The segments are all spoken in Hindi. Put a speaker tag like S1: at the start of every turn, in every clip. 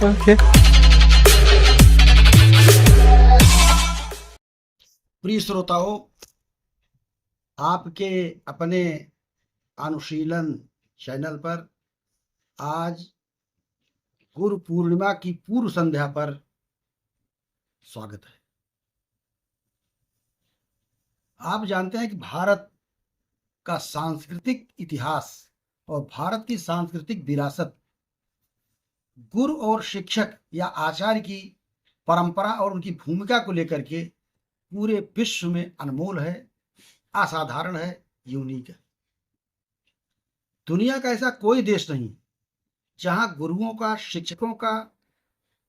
S1: Okay.
S2: प्रिय श्रोताओं, आपके अपने अनुशीलन चैनल पर आज गुरु पूर्णिमा की पूर्व संध्या पर स्वागत है। आप जानते हैं कि भारत का सांस्कृतिक इतिहास और भारत की सांस्कृतिक विरासत गुरु और शिक्षक या आचार्य की परंपरा और उनकी भूमिका को लेकर के पूरे विश्व में अनमोल है, असाधारण है, यूनिक है। दुनिया का ऐसा कोई देश नहीं जहां गुरुओं का, शिक्षकों का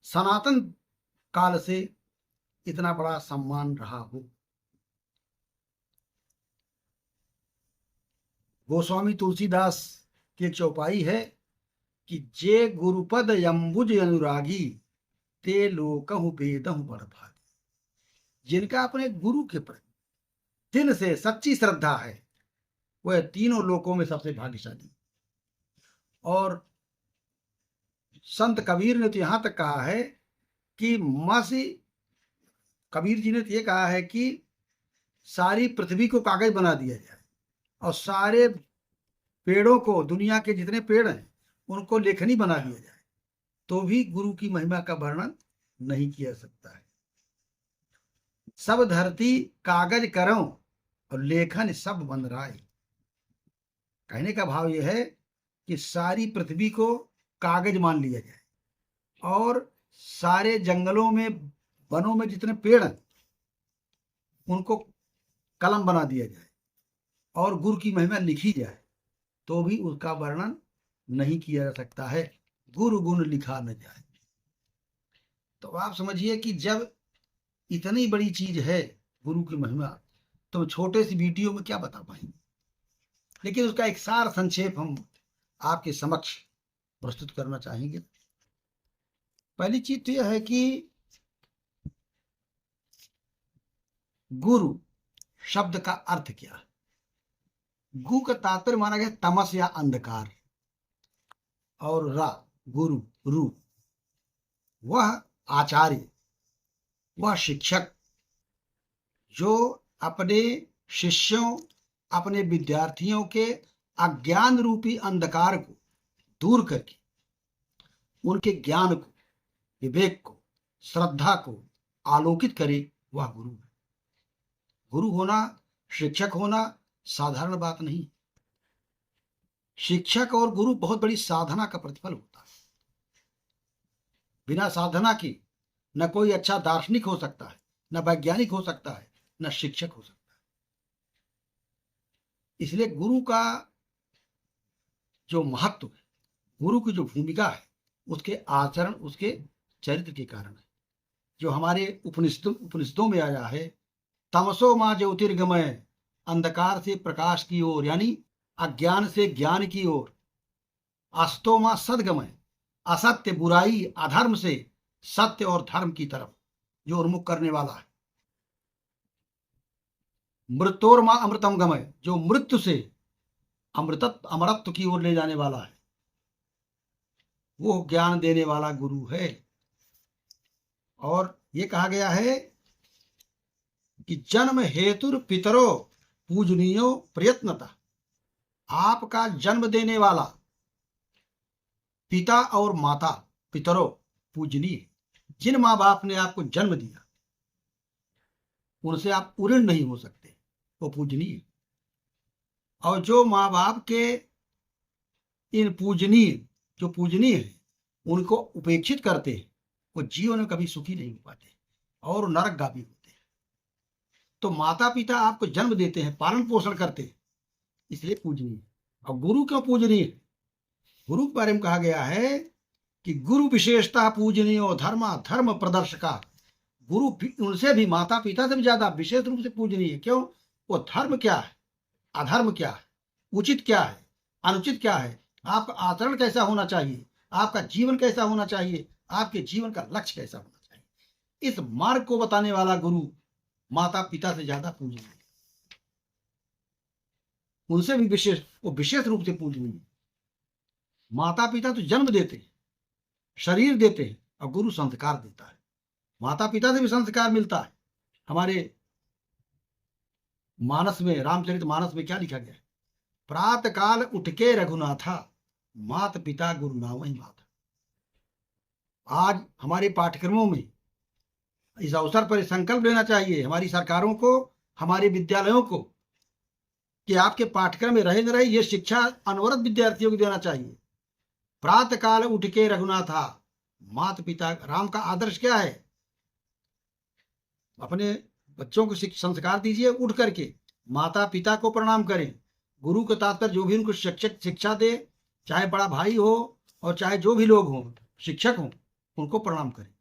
S2: सनातन काल से इतना बड़ा सम्मान रहा हो। गोस्वामी तुलसीदास की एक चौपाई है कि जे गुरुपद यम्बुज अनुरागी ते लोकहु बेदहु बड़ भागी। जिनका अपने गुरु के प्रति दिल से सच्ची श्रद्धा है वह तीनों लोकों में सबसे भाग्यशाली। और संत कबीर ने तो यहां तक कहा है कि कबीर जी ने तो ये कहा है कि सारी पृथ्वी को कागज बना दिया जाए और सारे पेड़ों को, दुनिया के जितने पेड़ हैं उनको लेखनी बना दिया जाए, तो भी गुरु की महिमा का वर्णन नहीं किया जा सकता है। सब धरती कागज करो और लेखन सब बन राय। कहने का भाव यह है कि सारी पृथ्वी को कागज मान लिया जाए और सारे जंगलों में, वनों में जितने पेड़ हैं उनको कलम बना दिया जाए और गुरु की महिमा लिखी जाए, तो भी उसका वर्णन नहीं किया जा सकता है। गुरु गुण लिखा न जाए। तो आप समझिए कि जब इतनी बड़ी चीज है गुरु की महिमा, तो छोटे सी वीडियो में क्या बता पाएंगे, लेकिन उसका एक सार संक्षेप हम आपके समक्ष प्रस्तुत करना चाहेंगे। पहली चीज तो यह है कि गुरु शब्द का अर्थ क्या है। गु का तात्पर्य माना गया तमस या अंधकार, और रा गुरु, रु वह आचार्य, वह शिक्षक जो अपने शिष्यों, अपने विद्यार्थियों के अज्ञान रूपी अंधकार को दूर करके उनके ज्ञान को, विवेक को, श्रद्धा को आलोकित करे, वह गुरु है। गुरु होना, शिक्षक होना साधारण बात नहीं। शिक्षक और गुरु बहुत बड़ी साधना का प्रतिफल होता है। बिना साधना के न कोई अच्छा दार्शनिक हो सकता है, न वैज्ञानिक हो सकता है, न शिक्षक हो सकता है। इसलिए गुरु का जो महत्व है, गुरु की जो भूमिका है, उसके आचरण, उसके चरित्र के कारण है। जो हमारे उपनिषदों में आया है, तमसो मां ज्योतिर्गमय, अंधकार से प्रकाश की ओर, यानी अज्ञान से ज्ञान की ओर। अस्तो मां सदगमय, असत्य, बुराई, अधर्म से सत्य और धर्म की तरफ जो उन्मुख करने वाला है। मृत्योर मां अमृतम गमय, जो मृत्यु से अमरत्व की ओर ले जाने वाला है, वो ज्ञान देने वाला गुरु है। और ये कहा गया है कि जन्म हेतुर पितरो पूजनीयो प्रयत्नता। आपका जन्म देने वाला पिता और माता, पितरो पूजनीय, जिन माँ बाप ने आपको जन्म दिया उनसे आप उऋण नहीं हो सकते, वो पूजनीय। और जो माँ बाप के इन जो पूजनीय है उनको उपेक्षित करते हैं, वो जीवन में कभी सुखी नहीं हो पाते और नरकगामी होते हैं। तो माता पिता आपको जन्म देते हैं, पालन पोषण करते हैं, इसलिए पूजनीय। और गुरु क्यों पूजनीय है? गुरु के बारे में कहा गया है कि गुरु विशेषता पूजनीय धर्मा धर्म प्रदर्शका। गुरु उनसे भी, माता पिता से भी ज्यादा विशेष रूप से पूजनीय है। क्यों? वो धर्म क्या है, अधर्म क्या है, उचित क्या है, अनुचित क्या है, आपका आचरण कैसा होना चाहिए, आपका जीवन कैसा होना चाहिए, आपके जीवन का लक्ष्य कैसा होना चाहिए, इस मार्ग को बताने वाला गुरु माता पिता से ज्यादा पूजनीय है। उनसे भी वो विशेष रूप से पूजनीय है। माता पिता तो जन्म देते हैं, शरीर देते हैं, और गुरु संस्कार देता है। माता पिता से भी संस्कार मिलता है। हमारे मानस में, रामचरित मानस में क्या लिखा गया है? प्रातः काल उठ के रघुनाथा, माता पिता गुरु नावहि माता। आज हमारे पाठ्यक्रमों में इस अवसर पर संकल्प लेना चाहिए हमारी सरकारों को, हमारे विद्यालयों को, कि आपके पाठ्यक्रम में रहे न रहे ये शिक्षा अनवरत विद्यार्थियों को देना चाहिए। प्रातः काल उठ के रघुनाथा, माता पिता। राम का आदर्श क्या है? अपने बच्चों को संस्कार दीजिए, उठ करके माता पिता को प्रणाम करें। गुरु का तात्पर्य जो भी उनको शिक्षक शिक्षा दे, चाहे बड़ा भाई हो और चाहे जो भी लोग हों, शिक्षक हों, उनको प्रणाम करें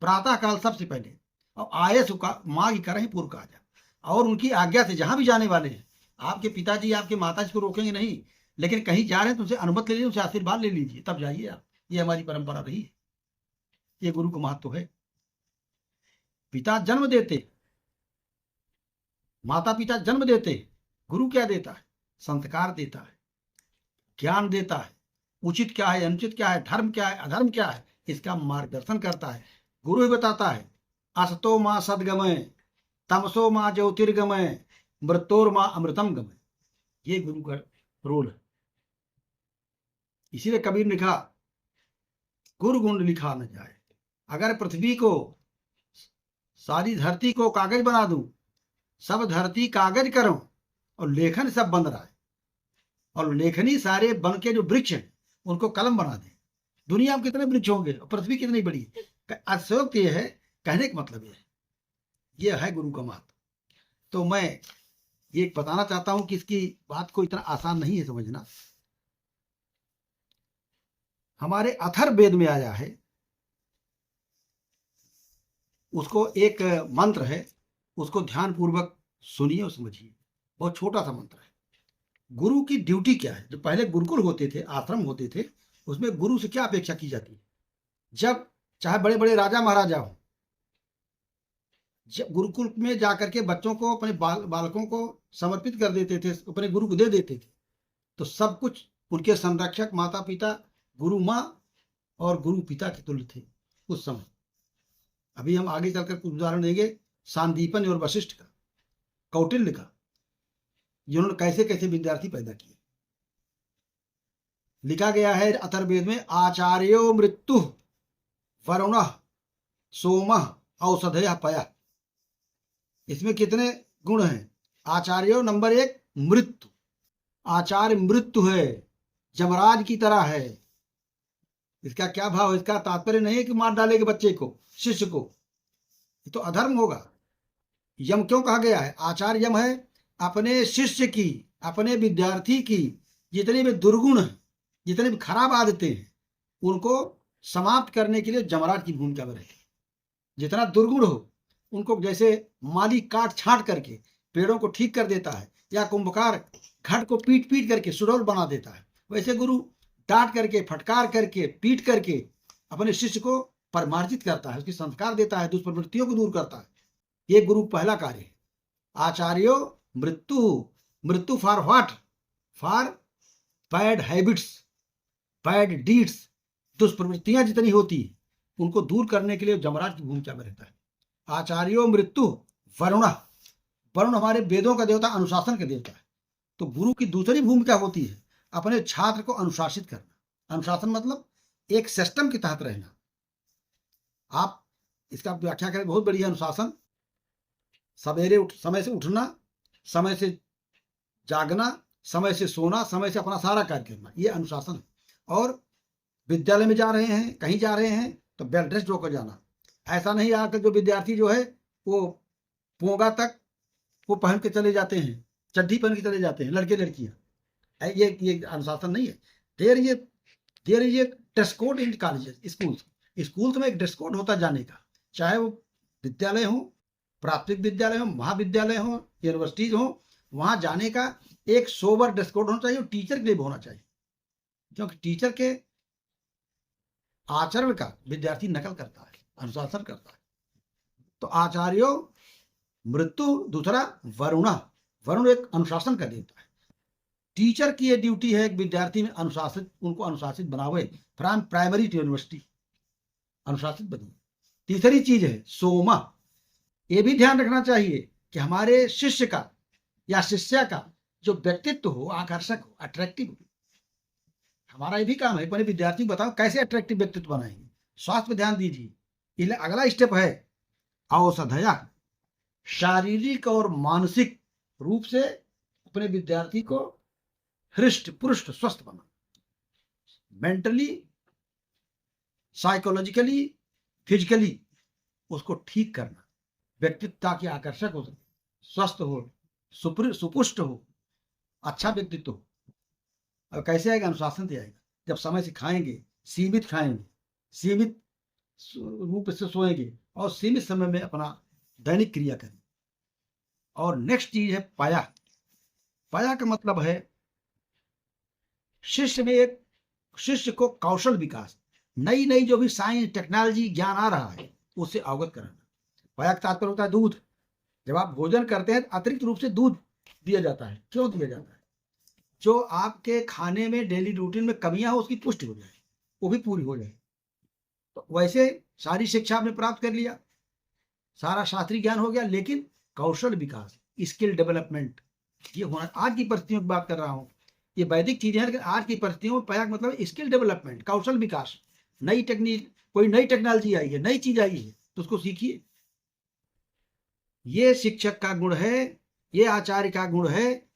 S2: प्रातः काल सबसे पहले। और आए सुखा माँ की करें पूर्व काजा, और उनकी आज्ञा से जहां भी जाने वाले हैं, आपके पिताजी आपके माताजी को रोकेंगे नहीं, लेकिन कहीं जा रहे हैं तो उनसे अनुमति ले लीजिए, उनसे आशीर्वाद ले लीजिए, तब जाइए आप। ये हमारी परंपरा रही है, ये गुरु का महत्व है। पिता जन्म देते, माता पिता जन्म देते, गुरु क्या देता है? संस्कार देता है, ज्ञान देता है, उचित क्या है अनुचित क्या है, धर्म क्या है अधर्म क्या है, इसका मार्गदर्शन करता है। गुरु ही बताता है, असतो माँ सदगमय, तमसो माँ ज्योतिर्गमय, मृत्योर माँ अमृतम गमय। ये गुरु का रोल है। इसीलिए कबीर ने लिखा, गुरु गुण लिखा न जाए। अगर पृथ्वी को, सारी धरती को कागज बना दूं, सब धरती कागज करो और लेखन सब बन रहा है, और लेखनी सारे बन के जो वृक्ष हैं उनको कलम बना दे। दुनिया में कितने वृक्ष होंगे और पृथ्वी कितनी बड़ी है? अतिशयोक्ति ये है, कहने का मतलब ये है गुरु का महत्व। तो मैं ये बताना चाहता हूं कि इसकी बात को इतना आसान नहीं है समझना। हमारे अथर्ववेद में आया है, उसको एक मंत्र है, उसको ध्यान पूर्वक सुनिए और समझिए। बहुत छोटा सा मंत्र है। गुरु की ड्यूटी क्या है? जो पहले गुरुकुल होते थे, आश्रम होते थे, उसमें गुरु से क्या अपेक्षा की जाती है? जब चाहे बड़े बड़े राजा महाराजा हो, जब गुरुकुल में जाकर के बच्चों को, अपने बालकों को समर्पित कर देते थे, अपने गुरु को दे देते थे, तो सब कुछ उनके संरक्षक माता पिता, गुरु माँ और गुरु पिता के तुल्य थे उस समय। अभी हम आगे चलकर कुछ उदाहरण देंगे, सांदीपन और वशिष्ठ का, कौटिल्य का, जिन्होंने कैसे कैसे विद्यार्थी पैदा किए। लिखा गया है अथर्ववेद में, आचार्यो मृत्यु वरुण सोम औषधय पय। इसमें कितने गुण हैं? आचार्यो नंबर 1 मृत्यु, आचार्य मृत्यु है, यमराज की तरह है। इसका क्या भाव? इसका तात्पर्य नहीं है कि मार डालेगे बच्चे को, शिष्य को, ये तो अधर्म होगा। यम क्यों कहा गया है? आचार्य यम है अपने शिष्य की, अपने विद्यार्थी की जितने भी दुर्गुण हैं, जितने भी खराब आदतें हैं, उनको समाप्त करने के लिए जमराज की भूमिका में रहेगी। जितना दुर्गुण हो उनको, जैसे माली काट छांट करके पेड़ों को ठीक कर देता है, या कुंभकार घट को पीट पीट करके सुडौल बना देता है, वैसे गुरु डांट करके, फटकार करके, पीट करके अपने शिष्य को परमार्जित करता है, उसकी संस्कार देता है, दुष्प्रवृत्तियों को दूर करता है। ये गुरु पहला कार्य है। आचार्यो मृत्यु, मृत्यु for what? For bad habits, bad deeds, दुष्प्रवृत्तियां जितनी होती है उनको दूर करने के लिए जमराज की भूमिका में रहता है। आचार्यो मृत्यु वरुण, वरुण हमारे वेदों का देवता, अनुशासन का देवता है। तो गुरु की दूसरी भूमिका होती है अपने छात्र को अनुशासित करना। अनुशासन मतलब एक सिस्टम के तहत रहना। आप इसका व्याख्या करें, बहुत बढ़िया अनुशासन, सवेरे समय से उठना, समय से जागना, समय से सोना, समय से अपना सारा कार्य करना, ये अनुशासन है। और विद्यालय में जा रहे हैं, कहीं जा रहे हैं तो वेल ड्रेस्ड होकर जाना। ऐसा नहीं आकर जो विद्यार्थी जो है वो पोंगा तक वो पहन के चले जाते हैं, चड्ढी पहन के चले जाते हैं, लड़के लड़कियां, ये अनुशासन नहीं है। There is a dress code in colleges, school में एक ड्रेस कोड होता जाने का, चाहे वो विद्यालय हो, प्राथमिक विद्यालय हो, महाविद्यालय हो, यूनिवर्सिटीज हो, वहां जाने का एक सोबर ड्रेस कोड होना चाहिए, और टीचर के लिए भी होना चाहिए, क्योंकि टीचर के आचरण का विद्यार्थी नकल करता है, अनुशासन करता है। तो आचार्यो मृत्यु, दूसरा वरुण, वरुण एक अनुशासन का देवता है। टीचर की ये ड्यूटी है एक विद्यार्थी में अनुशासित, उनको अनुशासित बनावे फ्रॉम प्राइमरी टू यूनिवर्सिटी। अनुशासित बनिए। तीसरी चीज है सोमा। ये भी ध्यान रखना चाहिए कि हमारे शिष्य का या शिष्या का जो व्यक्तित्व हो आकर्षक हो, अट्रैक्टिव हो। हमारा ये भी काम है, अपने विद्यार्थी को बताओ कैसे अट्रैक्टिव व्यक्तित्व बनाएंगे। स्वास्थ्य पे ध्यान दीजिए। अगला स्टेप है औषधया, शारीरिक और मानसिक रूप से अपने विद्यार्थी को हृष्ट पुष्ट स्वस्थ बनाना, मेंटली, साइकोलॉजिकली, फिजिकली उसको ठीक करना, व्यक्तित्व ताकि आकर्षक हो सके, स्वस्थ हो, सुपुष्ट हो, अच्छा व्यक्तित्व हो। और कैसे आएगा? अनुशासन से आएगा। जब समय से खाएंगे, सीमित खाएंगे, सीमित रूप से सोएंगे और सीमित समय में अपना दैनिक क्रिया करें। और नेक्स्ट चीज है पाया। पाया का मतलब है शिष्य को कौशल विकास, नई नई जो भी साइंस टेक्नोलॉजी ज्ञान आ रहा है उससे अवगत कराना। पाया का तात्पर्य होता है दूध। जब आप भोजन करते हैं अतिरिक्त रूप से दूध दिया जाता है। क्यों दिया जाता है? जो आपके खाने में डेली रूटीन में कमियां हो उसकी पुष्टि हो जाए, वो भी पूरी हो जाए। तो वैसे सारी शिक्षा आपने प्राप्त कर लिया, सारा शास्त्रीय ज्ञान हो गया, लेकिन कौशल विकास, स्किल डेवलपमेंट ये होना। आज की परिस्थितियों की बात कर रहा हूँ, ये वैदिक चीजें हैं, लेकिन आज की परिस्थितियों में पाया मतलब स्किल डेवलपमेंट, कौशल विकास। नई टेक्निक, कोई नई टेक्नोलॉजी आई है, नई चीज आई है तो उसको सीखिए। ये शिक्षक का गुण है, ये आचार्य का गुण है,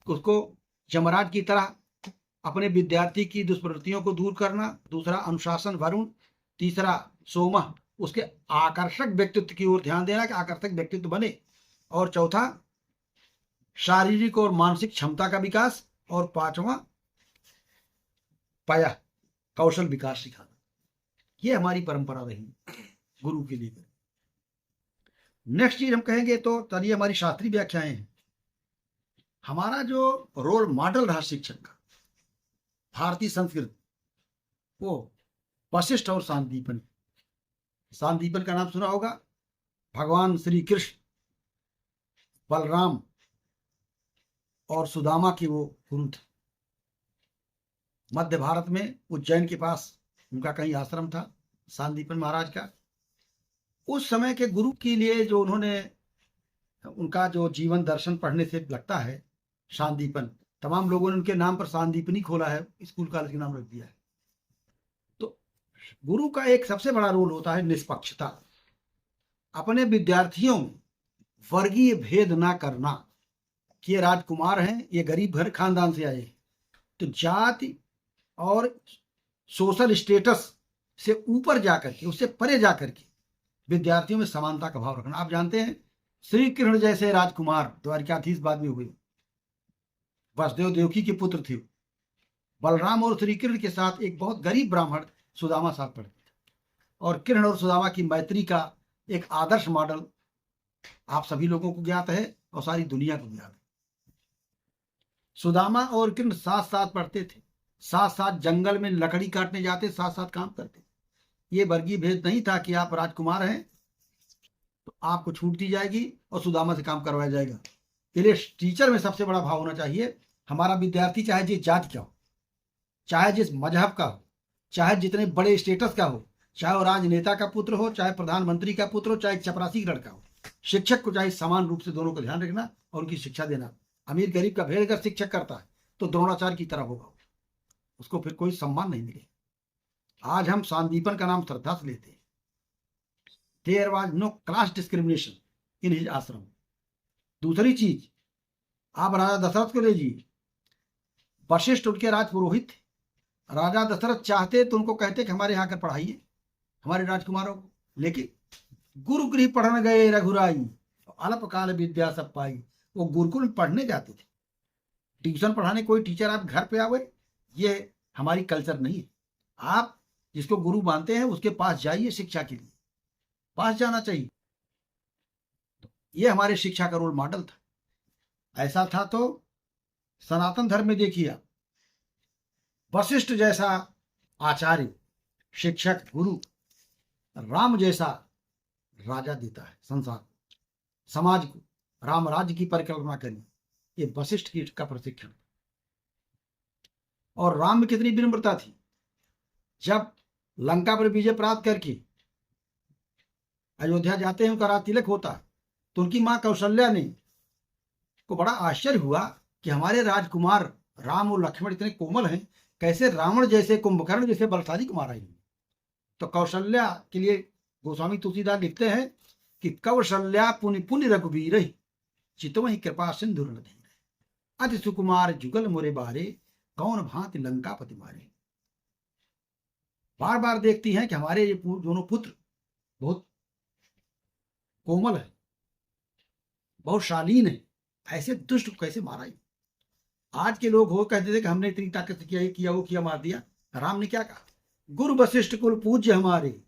S2: उसको यमराज की तरह अपने विद्यार्थी की दुष्प्रवृत्तियों को दूर करना। दूसरा अनुशासन वरुण, तीसरा सोमा, उसके आकर्षक व्यक्तित्व की ओर ध्यान देना कि आकर्षक व्यक्तित्व बने, और चौथा शारीरिक और मानसिक क्षमता का विकास, और पांचवा पाया कौशल विकास सिखाना। ये हमारी परंपरा रही गुरु के लिए। नेक्स्ट चीज हम कहेंगे तो चलिए हमारी शास्त्रीय व्याख्याएं हैं। हमारा जो रोल मॉडल रहा शिक्षक का भारतीय संस्कृति, वो वशिष्ठ और सांदीपन। सांदीपन का नाम सुना होगा। भगवान श्री कृष्ण, बलराम और सुदामा के वो गुरु थे। मध्य भारत में उज्जैन के पास उनका कहीं आश्रम था सांदीपन महाराज का। उस समय के गुरु के लिए जो उन्होंने, उनका जो जीवन दर्शन पढ़ने से लगता है सांदीपन, तमाम लोगों ने उनके नाम पर सांदीपनी खोला है, स्कूल कॉलेज के नाम रख दिया है। तो गुरु का एक सबसे बड़ा रोल होता है निष्पक्षता। अपने विद्यार्थियों में वर्गीय भेद ना करना कि ये राजकुमार हैं, ये गरीब घर खानदान से आए, तो जाति और सोशल स्टेटस से ऊपर जाकर के, उससे परे जाकर के विद्यार्थियों में समानता का भाव रखना। आप जानते हैं श्री कृष्ण जैसे राजकुमार द्वारकाधीश बाद में हुए, वसुदेव देवकी के पुत्र थे। बलराम और श्री कृष्ण के साथ एक बहुत गरीब ब्राह्मण सुदामा साथ पढ़ते थे, और कृष्ण और सुदामा की मैत्री का एक आदर्श मॉडल आप सभी लोगों को ज्ञात है और सारी दुनिया को ज्ञात है। सुदामा और कृष्ण साथ साथ पढ़ते थे, साथ साथ जंगल में लकड़ी काटने जाते, साथ साथ काम करते। ये वर्गीय भेद नहीं था कि आप राजकुमार हैं तो आपको छूट दी जाएगी और सुदामा से काम करवाया जाएगा। इसलिए टीचर में सबसे बड़ा भाव होना चाहिए, हमारा विद्यार्थी चाहे जिस जाति का हो, चाहे जिस मजहब का हो, चाहे जितने बड़े स्टेटस का हो, चाहे वो राजनेता का पुत्र हो, चाहे प्रधानमंत्री का पुत्र हो, चाहे चपरासी का लड़का हो, शिक्षक को चाहे समान रूप से दोनों का ध्यान रखना और उनकी शिक्षा देना। अमीर गरीब का भेद अगर शिक्षक करता है तो द्रोणाचार्य की तरह होगा, उसको फिर कोई सम्मान नहीं मिलेगा। आज हम सांदीपन का नाम श्रद्धा से लेते हैं। There was no class discrimination in his ashram. दूसरी चीज, आप राजा दशरथ को लीजिए, वशिष्ठ उनके राज पुरोहित थे। राजा दशरथ चाहते तो उनको कहते कि हमारे यहाँ आकर पढ़ाइए हमारे राजकुमारों को, लेकिन गुरुगृह पढ़ने गए रघुराई, अल्पकाल विद्या सब पाई। वो गुरुकुल में पढ़ने जाते थे, ट्यूशन पढ़ाने कोई टीचर आप घर पे आवे, ये हमारी कल्चर नहीं है। आप जिसको गुरु मानते हैं उसके पास जाइए, शिक्षा के लिए पास जाना चाहिए। तो ये हमारे शिक्षा का रोल मॉडल था। ऐसा था तो सनातन धर्म में देखिए, वशिष्ठ जैसा आचार्य, शिक्षक, गुरु, राम जैसा राजा देता है संसार को, समाज को। राम राज्य की परिकल्पना करिए, ये वशिष्ठ की का प्रशिक्षण। और राम में कितनी विनम्रता थी, जब लंका पर विजय प्राप्त करके अयोध्या जाते हैं, उनका राज तिलक होता है, तो उनकी माँ कौशल्या ने को बड़ा आश्चर्य हुआ कि हमारे राजकुमार राम और लक्ष्मण इतने कोमल हैं, कैसे रावण जैसे कुंभकर्ण जैसे बलशाली को मारा इन्होंने। तो कौशल्या के लिए गोस्वामी तुलसीदास लिखते हैं कि कौशल्या पुनि पुनि रघुवीर चितवहि कृपा सिंधु अति सुकुमार जुगल मोरे बारे कौन भांति लंकापति मारे। बार बार देखती हैं कि हमारे ये दोनों पुत्र बहुत कोमल है, बहुत शालीन है, ऐसे दुष्ट को कैसे मारा। आज के लोग हो कहते थे कि हमने इतनी ताकत से किया, ये किया, वो किया, मार दिया। राम ने क्या कहा, गुरु वशिष्ठ कुल पूज्य हमारे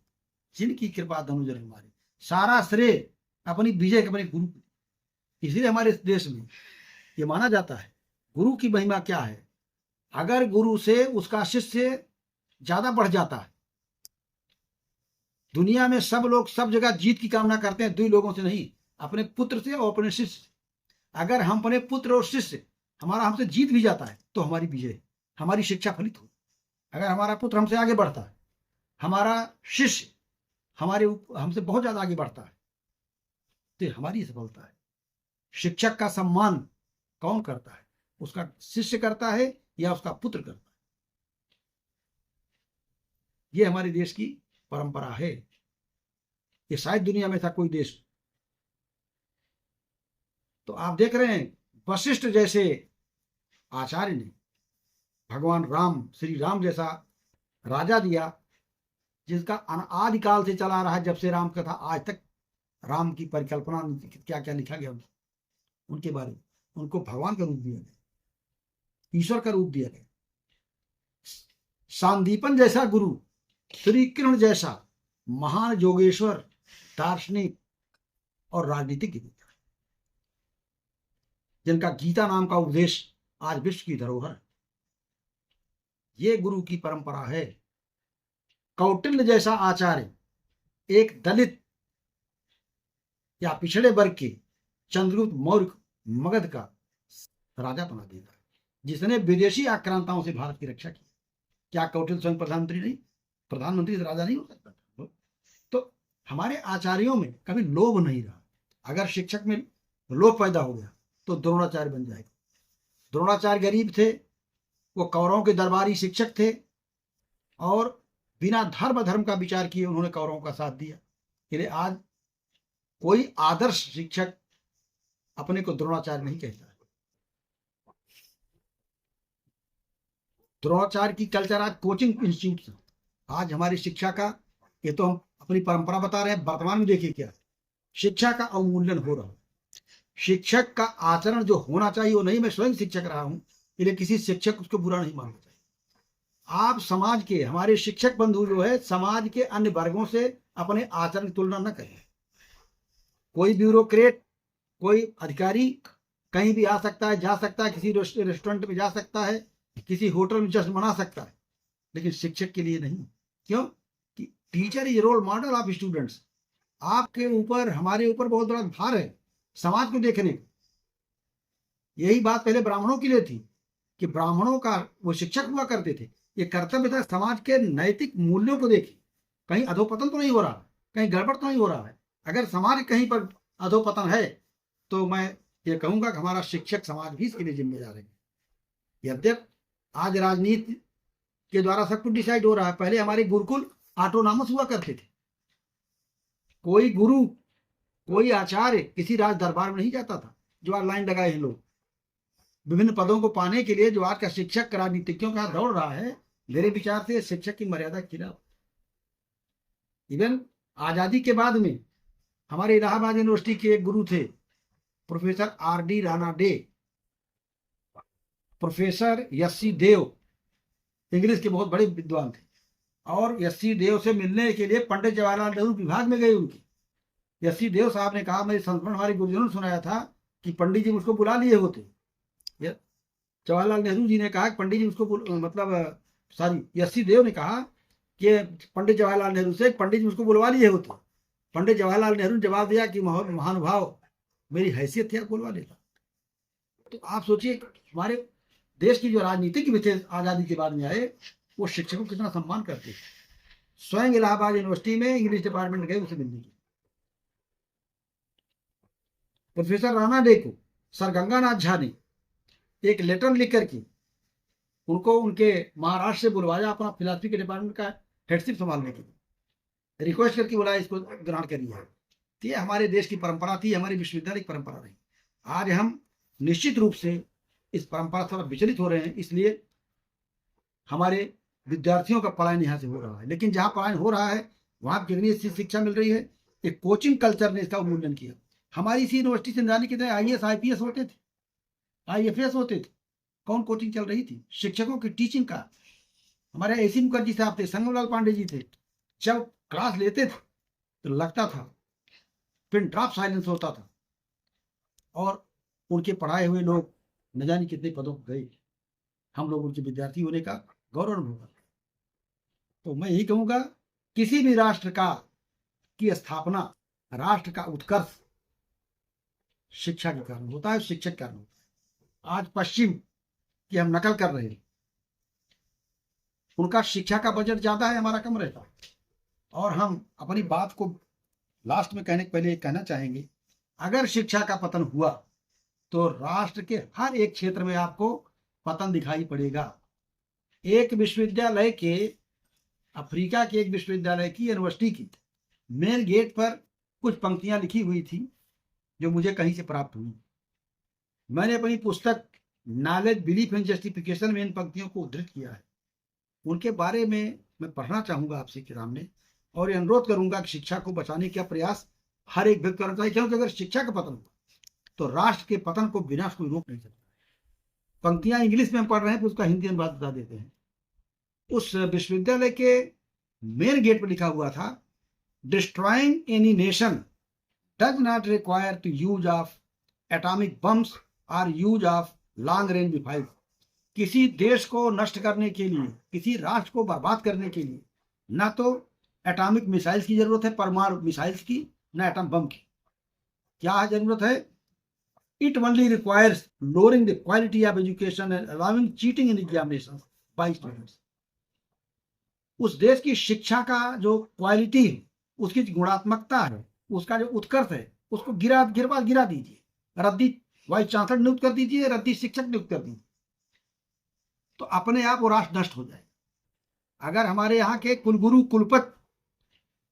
S2: जिनकी कृपा धनुजर हमारे। सारा श्रेय अपनी विजय अपने गुरु। इसलिए हमारे देश में ये माना जाता है गुरु की महिमा क्या है। अगर गुरु से उसका शिष्य ज्यादा बढ़ जाता है, दुनिया में सब लोग सब जगह जीत की कामना करते हैं, 2 लोगों से नहीं, अपने पुत्र से और अपने शिष्य से। अगर हम अपने पुत्र और शिष्य हमारा हमसे जीत भी जाता है तो हमारी विजय, हमारी शिक्षा फलित हो। अगर हमारा पुत्र हमसे आगे बढ़ता है, हमारा शिष्य हमसे बहुत ज्यादा आगे बढ़ता है, तो हमारी सफलता है। शिक्षक का सम्मान कौन करता है, उसका शिष्य करता है या उसका पुत्र करता है। ये हमारे देश की परंपरा है, ये शायद दुनिया में था कोई देश। तो आप देख रहे हैं वशिष्ठ जैसे आचार्य ने भगवान राम, श्री राम जैसा राजा दिया, जिसका आदिकाल से चला रहा है, जब से राम कथा आज तक राम की परिकल्पना क्या क्या लिखा गया उनके बारे में। उनको भगवान का रूप दिया गया, ईश्वर का रूप दिया गया। सांदीपन जैसा गुरु, श्री कृष्ण जैसा महान योगेश्वर, दार्शनिक और राजनीतिज्ञ, जिनका गीता नाम का उपदेश आज विश्व की धरोहर। ये गुरु की परंपरा है। कौटिल्य जैसा आचार्य एक दलित या पिछड़े वर्ग के चंद्रगुप्त मौर्य मगध का राजा बना देता है, जिसने विदेशी आक्रांताओं से भारत की रक्षा की। क्या कौटिल्य स्वयं प्रधानमंत्री नहीं, प्रधानमंत्री से राजा नहीं हो सकता? तो हमारे आचार्यों में कभी लोभ नहीं रहा। अगर शिक्षक में लोभ पैदा हो गया तो द्रोणाचार्य बन जाएगा। द्रोणाचार्य गरीब थे, वो कौरवों के दरबारी शिक्षक थे, और बिना धर्म का विचार किए उन्होंने कौरवों का साथ दिया। इसलिए आज कोई आदर्श शिक्षक अपने को द्रोणाचार्य नहीं कहता है। द्रोणाचार्य की कल्चर आज कोचिंग इंस्टीट्यूट, आज हमारी शिक्षा का, ये तो हम अपनी परंपरा बता रहे हैं, वर्तमान में देखिए क्या शिक्षा का अवमूल्यन हो रहा है। शिक्षक का आचरण जो होना चाहिए वो नहीं। मैं स्वयं शिक्षक रहा हूं, इसलिए किसी शिक्षक उसको बुरा नहीं मानना चाहिए। आप समाज के, हमारे शिक्षक बंधु जो है, समाज के अन्य वर्गों से अपने आचरण की तुलना न करें। कोई ब्यूरोक्रेट, कोई अधिकारी कहीं भी आ सकता है, जा सकता है, किसी रेस्टोरेंट में जा सकता है, किसी होटल में जश्न मना सकता है, लेकिन शिक्षक के लिए नहीं। क्यों? कि teacher is role model of students. आपके ऊपर, हमारे ऊपर बहुत बड़ा भार है समाज को देखने का। यही बात पहले ब्राह्मणों के लिए थी कि ब्राह्मणों का वो शिक्षक हुआ करते थे, ये कर्तव्य था समाज के नैतिक मूल्यों को देखें, कहीं अधोपतन तो नहीं हो रहा, कहीं गड़बड़ तो नहीं हो रहा है। अगर समाज कहीं पर अधोपतन है तो मैं ये कहूंगा कि हमारा शिक्षक समाज भी इसके लिए जिम्मेदार है। यद्यप आज राजनीति के द्वारा सब कुछ डिसाइड हो रहा है, पहले हमारे गुरुकुल ऑटोनॉमस हुआ करते थे। कोई गुरु, कोई आचार्य किसी राज दरबार में नहीं जाता था। जो आज लाइन लगाए हैं लोग विभिन्न पदों को पाने के लिए, जो आज का शिक्षक राजनीतिज्ञों का दौड़ रहा है, मेरे विचार से शिक्षक की मर्यादा के खिलाफ। इवन आजादी के बाद में हमारे इलाहाबाद यूनिवर्सिटी के एक गुरु थे, professor R.D. Ranade, professor S C Dev, English के बहुत बड़े विद्वान थे, और यस्सी देव से मिलने के लिए पंडित जवाहरलाल नेहरू विभाग में गए। उनकी यस्सी देव साहब ने कहा, मेरे संस्मरण हमारे गुरुजनों ने सुनाया था कि पंडित जी मुझको बुला लिए होते। जवाहरलाल नेहरू जी ने कहा कि पंडित जी मुझको यस्सी देव ने कहा कि पंडित जवाहरलाल नेहरू से, पंडित जी मुझको बुलवा लिए होते। पंडित जवाहरलाल नेहरू ने जवाब दिया कि महानुभाव, मेरी हैसियत थी आप बुलवा लेता। तो आप सोचिए हमारे देश की जो राजनीतिक भी थे आजादी के बाद में आए, वो शिक्षकों को कितना सम्मान करते थे। स्वयं इलाहाबाद यूनिवर्सिटी में इंग्लिश डिपार्टमेंट गए उसे मिलने के लिए। प्रोफेसर राणा डे को सर गंगानाथ झा ने एक लेटर लिख करके उनको उनके महाराष्ट्र से बुलवाया अपना फिलॉसफी के डिपार्टमेंट का हेडशिप संभालने के लिए, रिक्वेस्ट करके बुलाया इसको ग्रहण करिए। तो ये हमारे देश की परंपरा थी, हमारी विश्वविद्यालय की परंपरा रही। आज हम निश्चित रूप से इस परंपरा से विचलित हो रहे हैं, इसलिए हमारे विद्यार्थियों का पलायन यहाँ से हो रहा है। लेकिन जहाँ पलायन हो रहा है वहाँ कितनी अच्छी शिक्षा मिल रही है, एक कोचिंग कल्चर ने इसका उन्मूलन किया। हमारी इसी यूनिवर्सिटी से जाने कितने IAS IPS होते थे, IFS होते थे। कौन कोचिंग चल रही थी? शिक्षकों की टीचिंग का। हमारे AC मुखर्जी साहब थे, संगमलाल पांडे जी थे। जब क्लास लेते थे तो लगता था पिन ड्रॉप साइलेंस होता था, और उनके पढ़ाए हुए लोग न जाने कितने पदों पर गए। हम लोग उनके विद्यार्थी होने का गौरव अनुभव करते। तो मैं यही कहूँगा, किसी भी राष्ट्र की स्थापना, राष्ट्र का उत्कर्ष शिक्षा के कारण होता है, शिक्षक के कारण होता है। आज पश्चिम की हम नकल कर रहे हैं, उनका शिक्षा का बजट ज्यादा है, हमारा कम रहता है। और हम अपनी बात को लास्ट में कहने के पहले कहना चाहेंगे, अगर शिक्षा का पतन हुआ तो राष्ट्र के हर एक क्षेत्र में आपको पतन दिखाई पड़ेगा। एक विश्वविद्यालय के, अफ्रीका के एक विश्वविद्यालय की, यूनिवर्सिटी की मेन गेट पर कुछ पंक्तियां लिखी हुई थी जो मुझे कहीं से प्राप्त हुई। मैंने अपनी पुस्तक नॉलेज बिलीफ एंड जस्टिफिकेशन में इन पंक्तियों को उद्धृत किया है। उनके बारे में मैं पढ़ना चाहूंगा आपसे के सामने, और ये अनुरोध करूंगा कि शिक्षा को बचाने का प्रयास हर एक व्यक्ति करना चाहिए, क्योंकि अगर शिक्षा का पतन हुआ तो राष्ट्र के पतन को विनाश कोई रोक नहीं सकता। पंक्तियां इंग्लिश में हम पढ़ रहे हैं, तो उसका हिंदी अनुवाद बता देते हैं। उस विश्वविद्यालय के मेन गेट पर लिखा हुआ था, destroying any nation does not require to use of atomic bombs और use of long range missile. किसी देश को नष्ट करने के लिए, किसी राष्ट्र को बर्बाद करने के लिए ना तो एटॉमिक मिसाइल्स की जरूरत है, परमाणु मिसाइल्स की, ना एटम बम की। क्या जरूरत है? It only requires lowering the quality of education and allowing cheating in examination by students. उस देश की शिक्षा का जो क्वालिटी है, उसकी गुणात्मकता है, उसका जो उत्कर्ष है, उसको गिरा दीजिए। रद्दी वाइस चांसलर नियुक्त कर दीजिए, रद्दी शिक्षक नियुक्त कर दीजिए, तो अपने आप वो राष्ट्र नष्ट हो जाए। अगर हमारे यहाँ के कुलगुरु कुलपति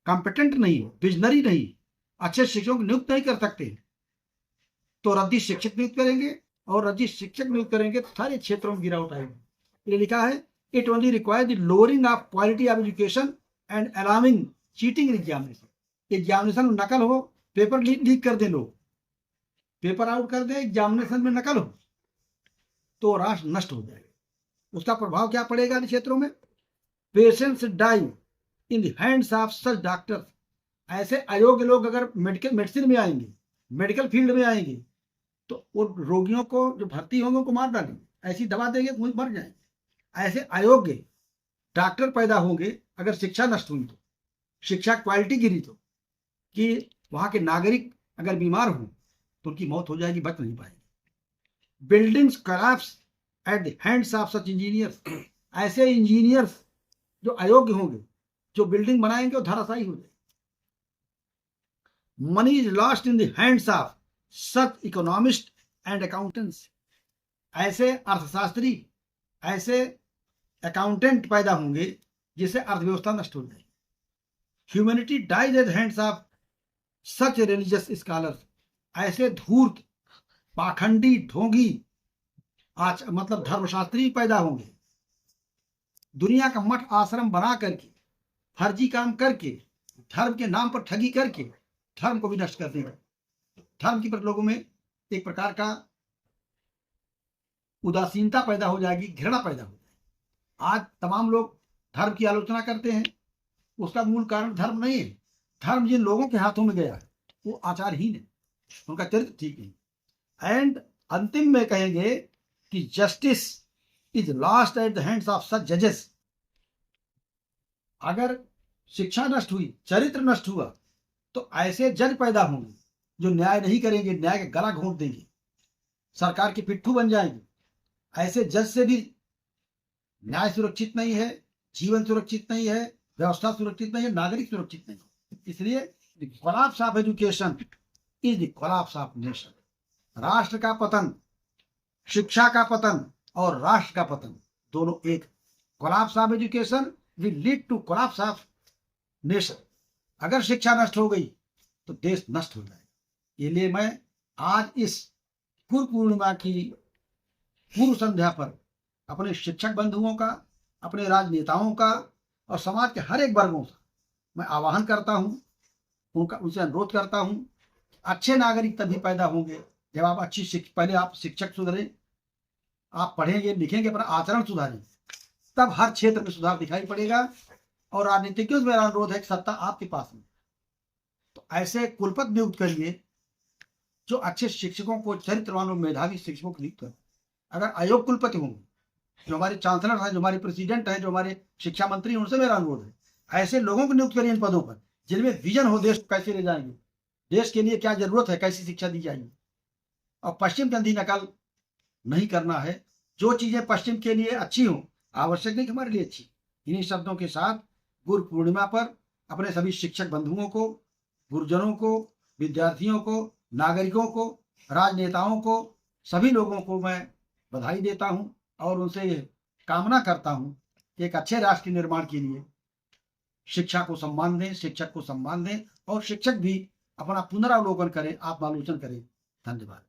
S2: कॉम्पिटेंट नहीं, विजनरी नहीं, अच्छे शिक्षकों को नियुक्त नहीं कर सकते, तो रद्दी शिक्षक नियुक्त करेंगे, और रद्दी शिक्षक नियुक्त करेंगे तो सारे क्षेत्रों में गिरावट आएगी। ये लिखा है, it only require the lowering of quality of education and allowing cheating in examination. Examination में नकल हो, पेपर लीक कर दे, लोग पेपर आउट कर दे, एग्जामिनेशन में नकल हो, तो राष्ट्र नष्ट हो जाएगा। उसका प्रभाव क्या पड़ेगा इन क्षेत्रों में? Patients die in the hands of such doctors. ऐसे अयोग्य लोग अगर मेडिसिन में आएंगे, मेडिकल फील्ड में आएंगे, तो वो रोगियों को जो भर्ती होंगे उनको मार डालेंगे, ऐसी दवा देंगे तो मर जाएंगे। ऐसे अयोग्य डॉक्टर पैदा होंगे अगर शिक्षा नष्ट हुई, तो शिक्षा क्वालिटी गिरी, तो कि वहां के नागरिक अगर बीमार हों तो उनकी मौत हो जाएगी, बच नहीं पाएंगे। Buildings collapse at the hands of such engineers. ऐसे इंजीनियर्स जो अयोग्य होंगे, जो बिल्डिंग बनाएंगे, वो धराशायी हो जाएंगे। Money is lost in the hands of such economist and accountants. ऐसे अर्थशास्त्री, ऐसे अकाउंटेंट पैदा होंगे जिससे अर्थव्यवस्था नष्ट हो जाएगी। Humanity dies at hands of such religious scholars. ऐसे धूर्त, पाखंडी, ढोंगी, मतलब धर्मशास्त्री पैदा होंगे। दुनिया का मठ आश्रम बना करके, फर्जी काम करके, धर्म के नाम पर ठगी करके धर्म को भी नष्ट कर देगा। धर्म के प्रति लोगों में एक प्रकार का उदासीनता पैदा हो जाएगी, घृणा पैदा हो जाएगी। आज तमाम लोग धर्म की आलोचना करते हैं, उसका मूल कारण धर्म नहीं है। धर्म जिन लोगों के हाथों में गया है वो आचारहीन है, उनका चरित्र ठीक नहीं। एंड अंतिम में कहेंगे कि justice is lost at the hands of सच जजेस। अगर शिक्षा नष्ट हुई, चरित्र नष्ट हुआ, तो ऐसे जज पैदा होंगे जो न्याय नहीं करेंगे, न्याय का गला घोंट देंगे, सरकार के पिट्ठू बन जाएंगे। ऐसे जज से भी न्याय सुरक्षित नहीं है, जीवन सुरक्षित नहीं है, व्यवस्था सुरक्षित नहीं है, नागरिक सुरक्षित नहीं है। इसलिए the collapse of education is the collapse of nation. राष्ट्र का पतन, शिक्षा का पतन और राष्ट्र का पतन दोनों एक। Collapse of education will lead to collapse of nation. अगर शिक्षा नष्ट हो गई तो देश नष्ट हो जाएगा। इसलिए मैं आज इस गुरु पूर्णिमा की पूर्व संध्या पर अपने शिक्षक बंधुओं का, अपने राजनेताओं का और समाज के हर एक वर्गों से मैं आह्वान करता हूं, उनसे अनुरोध करता हूं। अच्छे नागरिक तभी पैदा होंगे जब आप पहले आप शिक्षक सुधरें, आप पढ़ेंगे लिखेंगे, अपना आचरण सुधारें, तब हर क्षेत्र में सुधार दिखाई पड़ेगा। और राजनीतिज्ञों से मेरा अनुरोध है कि सत्ता आपके पास में, तो ऐसे कुलपति नियुक्त करिए जो अच्छे शिक्षकों को, चरित्रवान और मेधावी शिक्षकों को नियुक्त करें। अगर अयोग्य कुलपति होंगे, जो हमारे चांसलर हैं, जो हमारे प्रेसिडेंट हैं, जो हमारे शिक्षा मंत्री हैं, उनसे मेरा अनुरोध है ऐसे लोगों को नियुक्त करिए इन पदों पर जिनमें विजन हो, देश को कैसे ले जाएंगे, देश के लिए क्या जरूरत है, कैसी शिक्षा दी जाएगी। और पश्चिम की अंधी नकल नहीं करना है। जो चीजें पश्चिम के लिए अच्छी हो, आवश्यक नहीं कि हमारे लिए अच्छी। इन्हीं शब्दों के साथ गुरु पूर्णिमा पर अपने सभी शिक्षक बंधुओं को, गुरुजनों को, विद्यार्थियों को, नागरिकों को, राजनेताओं को, सभी लोगों को मैं बधाई देता हूं और उनसे कामना करता हूं कि एक अच्छे राष्ट्र के निर्माण के लिए शिक्षा को सम्मान दें, शिक्षक को सम्मान दें और शिक्षक भी अपना पुनरावलोकन करें, आत्मालोचन करें। धन्यवाद।